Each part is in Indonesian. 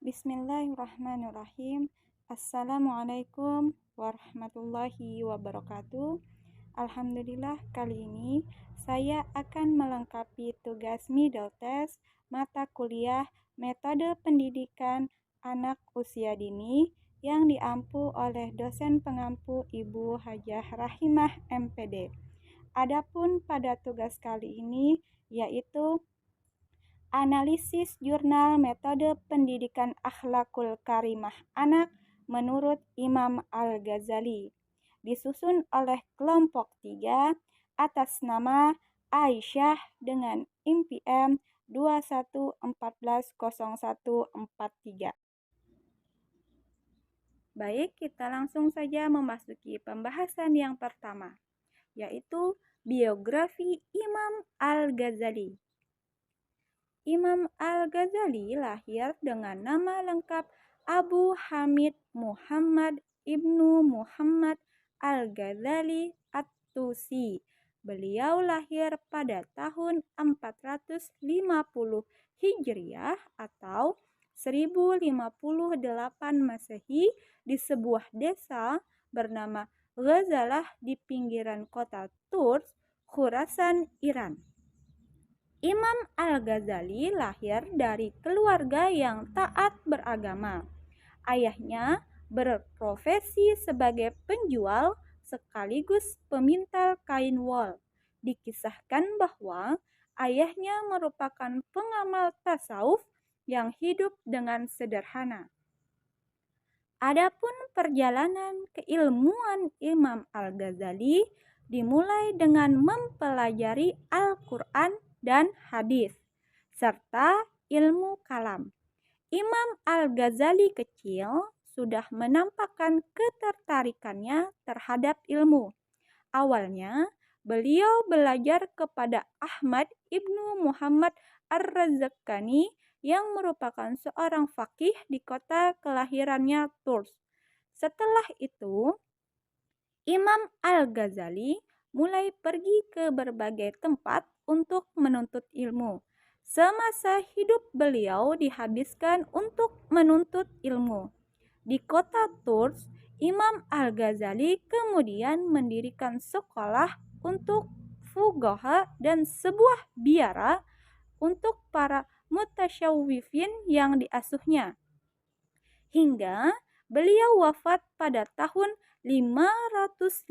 Bismillahirrahmanirrahim. Assalamualaikum warahmatullahi wabarakatuh. Alhamdulillah, kali ini saya akan melengkapi tugas middle test mata kuliah metode pendidikan anak usia dini yang diampu oleh dosen pengampu Ibu Hajah Rahimah MPD. Adapun pada tugas kali ini yaitu analisis jurnal metode pendidikan akhlakul karimah anak menurut Imam Al-Ghazali, disusun oleh kelompok 3 atas nama Aisyah dengan IMPM 21140143. Baik, kita langsung saja memasuki pembahasan yang pertama, yaitu biografi Imam Al-Ghazali. Imam Al-Ghazali lahir dengan nama lengkap Abu Hamid Muhammad Ibnu Muhammad Al-Ghazali At-Tusi. Beliau lahir pada tahun 450 Hijriah atau 1058 Masehi di sebuah desa bernama Ghazalah di pinggiran kota Tours, Khurasan, Iran. Imam Al-Ghazali lahir dari keluarga yang taat beragama. Ayahnya berprofesi sebagai penjual sekaligus pemintal kain wol. Dikisahkan bahwa ayahnya merupakan pengamal tasawuf yang hidup dengan sederhana. Adapun perjalanan keilmuan Imam Al-Ghazali dimulai dengan mempelajari Al-Quran dan hadis, serta ilmu kalam. Imam Al-Ghazali kecil sudah menampakkan ketertarikannya terhadap ilmu. Awalnya, beliau belajar kepada Ahmad Ibnu Muhammad Ar-Razzaqani yang merupakan seorang faqih di kota kelahirannya Tours. Setelah itu, Imam Al-Ghazali mulai pergi ke berbagai tempat untuk menuntut ilmu. Semasa hidup beliau dihabiskan untuk menuntut ilmu. Di kota Tours, Imam Al-Ghazali kemudian mendirikan sekolah untuk fuqaha dan sebuah biara untuk para mutasyawwifin yang diasuhnya. Hingga beliau wafat pada tahun 505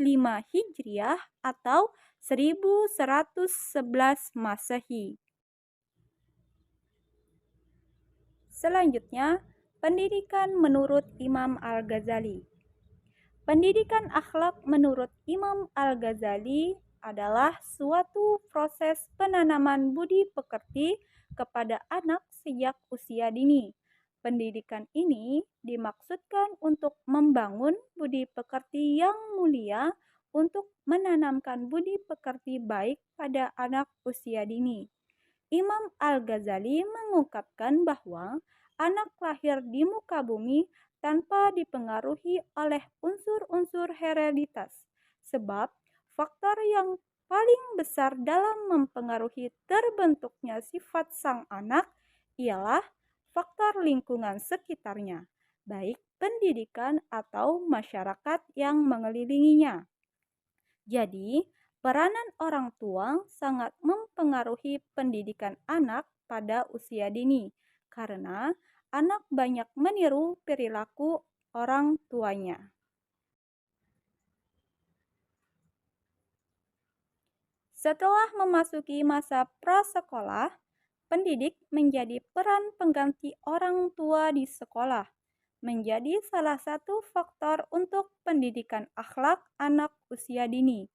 Hijriah atau 1111 Masehi. Selanjutnya, pendidikan menurut Imam Al-Ghazali. Pendidikan akhlak menurut Imam Al-Ghazali adalah suatu proses penanaman budi pekerti kepada anak sejak usia dini. Pendidikan ini dimaksudkan untuk membangun budi pekerti yang mulia untuk menanamkan budi pekerti baik pada anak usia dini. Imam Al-Ghazali mengungkapkan bahwa anak lahir di muka bumi tanpa dipengaruhi oleh unsur-unsur hereditas, sebab faktor yang paling besar dalam mempengaruhi terbentuknya sifat sang anak ialah faktor lingkungan sekitarnya, baik pendidikan atau masyarakat yang mengelilinginya. Jadi, peranan orang tua sangat mempengaruhi pendidikan anak pada usia dini, karena anak banyak meniru perilaku orang tuanya. Setelah memasuki masa prasekolah, pendidik menjadi peran pengganti orang tua di sekolah, menjadi salah satu faktor untuk pendidikan akhlak anak usia dini.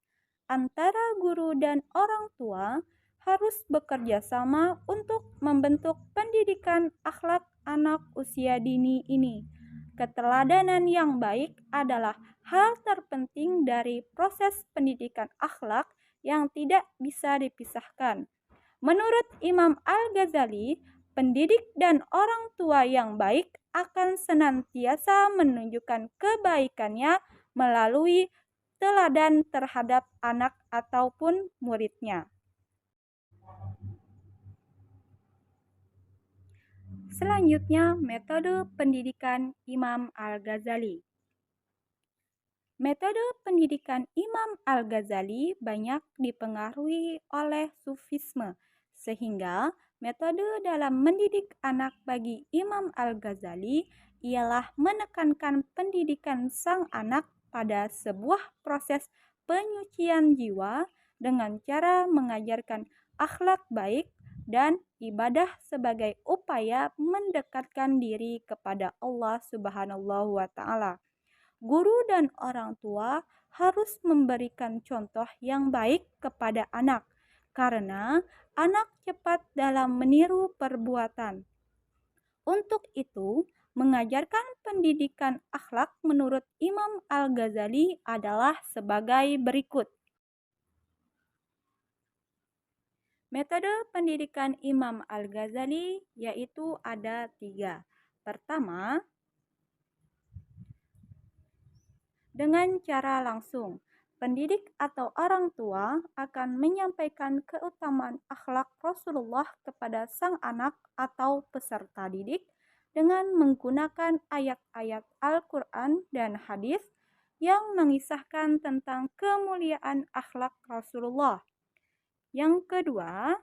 Antara guru dan orang tua harus bekerja sama untuk membentuk pendidikan akhlak anak usia dini ini. Keteladanan yang baik adalah hal terpenting dari proses pendidikan akhlak yang tidak bisa dipisahkan. Menurut Imam Al-Ghazali, pendidik dan orang tua yang baik akan senantiasa menunjukkan kebaikannya melalui teladan terhadap anak ataupun muridnya. Selanjutnya, metode pendidikan Imam Al-Ghazali. Metode pendidikan Imam Al-Ghazali banyak dipengaruhi oleh Sufisme, sehingga metode dalam mendidik anak bagi Imam Al-Ghazali ialah menekankan pendidikan sang anak pada sebuah proses penyucian jiwa dengan cara mengajarkan akhlak baik dan ibadah sebagai upaya mendekatkan diri kepada Allah Subhanahu wa taala. Guru dan orang tua harus memberikan contoh yang baik kepada anak, karena anak cepat dalam meniru perbuatan. Untuk itu, mengajarkan pendidikan akhlak menurut Imam Al-Ghazali adalah sebagai berikut. Metode pendidikan Imam Al-Ghazali yaitu ada 3. Pertama, dengan cara langsung, pendidik atau orang tua akan menyampaikan keutamaan akhlak Rasulullah kepada sang anak atau peserta didik dengan menggunakan ayat-ayat Al-Quran dan hadis yang mengisahkan tentang kemuliaan akhlak Rasulullah. Yang kedua,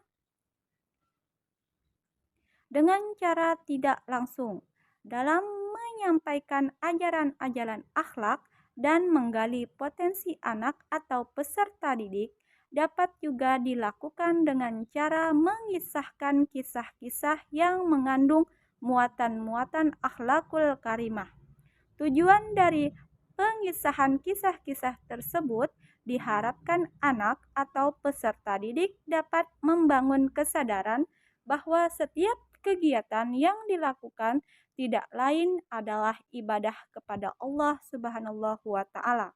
dengan cara tidak langsung, dalam menyampaikan ajaran-ajaran akhlak dan menggali potensi anak atau peserta didik dapat juga dilakukan dengan cara mengisahkan kisah-kisah yang mengandung muatan-muatan akhlakul karimah. Tujuan dari pengisahan kisah-kisah tersebut diharapkan anak atau peserta didik dapat membangun kesadaran bahwa setiap kegiatan yang dilakukan tidak lain adalah ibadah kepada Allah Subhanahu wa taala.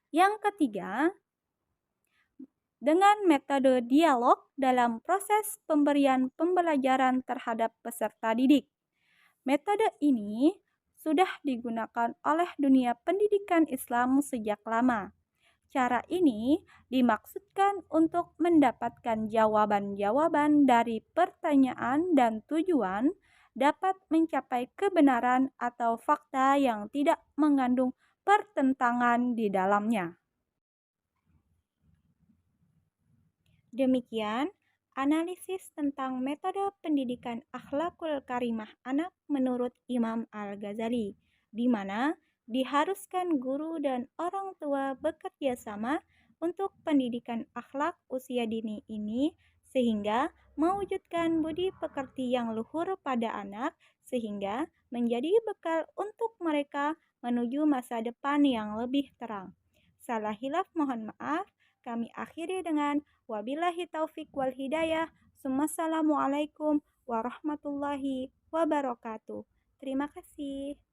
Yang ketiga, dengan metode dialog dalam proses pemberian pembelajaran terhadap peserta didik. Metode ini sudah digunakan oleh dunia pendidikan Islam sejak lama. Cara ini dimaksudkan untuk mendapatkan jawaban-jawaban dari pertanyaan dan tujuan dapat mencapai kebenaran atau fakta yang tidak mengandung pertentangan di dalamnya. Demikian analisis tentang metode pendidikan akhlakul karimah anak menurut Imam Al-Ghazali, di mana diharuskan guru dan orang tua bekerja sama untuk pendidikan akhlak usia dini ini sehingga mewujudkan budi pekerti yang luhur pada anak sehingga menjadi bekal untuk mereka menuju masa depan yang lebih terang. Salah hilaf mohon maaf. Kami akhiri dengan wabillahi taufik wal hidayah. Wassalamualaikum warahmatullahi wabarakatuh. Terima kasih.